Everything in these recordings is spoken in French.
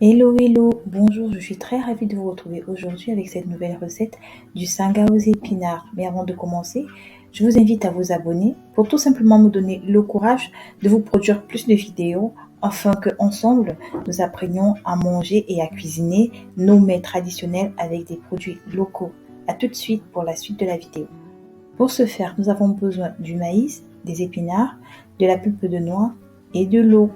Hello, hello, bonjour, je suis très ravie de vous retrouver aujourd'hui avec cette nouvelle recette du sanga aux épinards. Mais avant de commencer, je vous invite à vous abonner pour tout simplement me donner le courage de vous produire plus de vidéos afin que ensemble nous apprenions à manger et à cuisiner nos mets traditionnels avec des produits locaux. À tout de suite pour la suite de la vidéo. Pour ce faire, nous avons besoin du maïs, des épinards, de la pulpe de noix et de l'eau.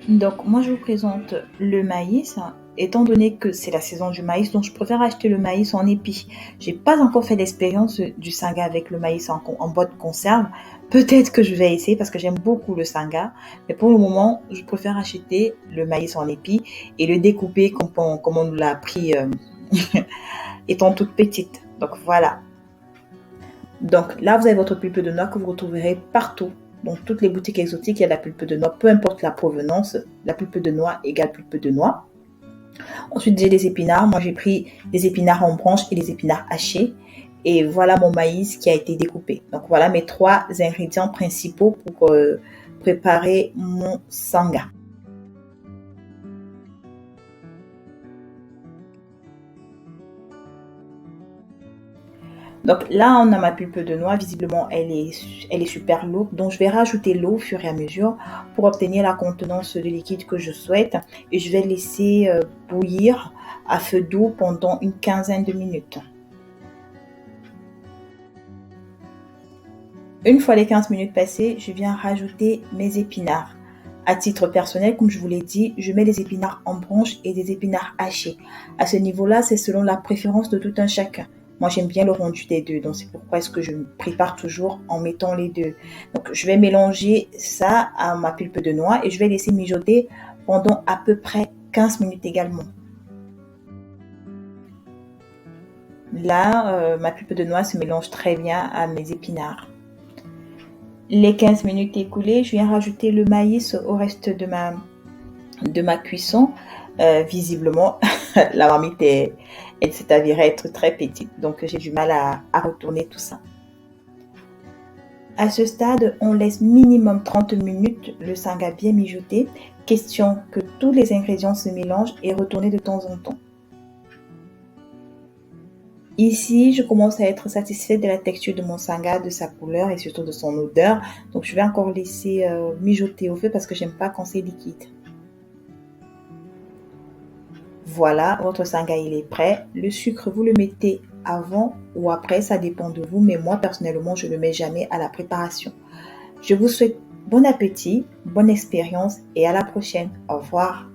Donc, moi, je vous présente le maïs. Étant donné que c'est la saison du maïs, donc je préfère acheter le maïs en épi. J'ai pas encore fait l'expérience du sanga avec le maïs en boîte de conserve. Peut-être que je vais essayer parce que j'aime beaucoup le sanga. Mais pour le moment, je préfère acheter le maïs en épi et le découper comme on nous l'a appris étant toute petite. Donc, voilà. Donc, là, vous avez votre pulpe de noix que vous retrouverez partout. Dans toutes les boutiques exotiques, il y a la pulpe de noix, peu importe la provenance, la pulpe de noix égale pulpe de noix. Ensuite, j'ai des épinards. Moi, j'ai pris des épinards en branches et des épinards hachés. Et voilà mon maïs qui a été découpé. Donc, voilà mes trois ingrédients principaux pour préparer mon sanga. Donc là, on a ma pulpe de noix. Visiblement, elle est super lourde. Donc, je vais rajouter l'eau au fur et à mesure pour obtenir la contenance de liquide que je souhaite. Et je vais laisser bouillir à feu doux pendant une quinzaine de minutes. Une fois les 15 minutes passées, je viens rajouter mes épinards. À titre personnel, comme je vous l'ai dit, je mets des épinards en branches et des épinards hachés. À ce niveau-là, c'est selon la préférence de tout un chacun. Moi, j'aime bien le rendu des deux, donc c'est pourquoi est-ce que je me prépare toujours en mettant les deux. Donc, je vais mélanger ça à ma pulpe de noix et je vais laisser mijoter pendant à peu près 15 minutes également. Là, ma pulpe de noix se mélange très bien à mes épinards. Les 15 minutes écoulées, je viens rajouter le maïs au reste de ma cuisson. Visiblement, la marmite elle s'est avérée être très petite, donc j'ai du mal à retourner tout ça. À ce stade, on laisse minimum 30 minutes le sanga bien mijoter, question que tous les ingrédients se mélangent et retourner de temps en temps. Ici, je commence à être satisfaite de la texture de mon sanga, de sa couleur et surtout de son odeur. Donc, je vais encore laisser mijoter au feu parce que j'aime pas quand c'est liquide. Voilà, votre sanga il est prêt. Le sucre, vous le mettez avant ou après, ça dépend de vous. Mais moi, personnellement, je ne le mets jamais à la préparation. Je vous souhaite bon appétit, bonne expérience et à la prochaine. Au revoir.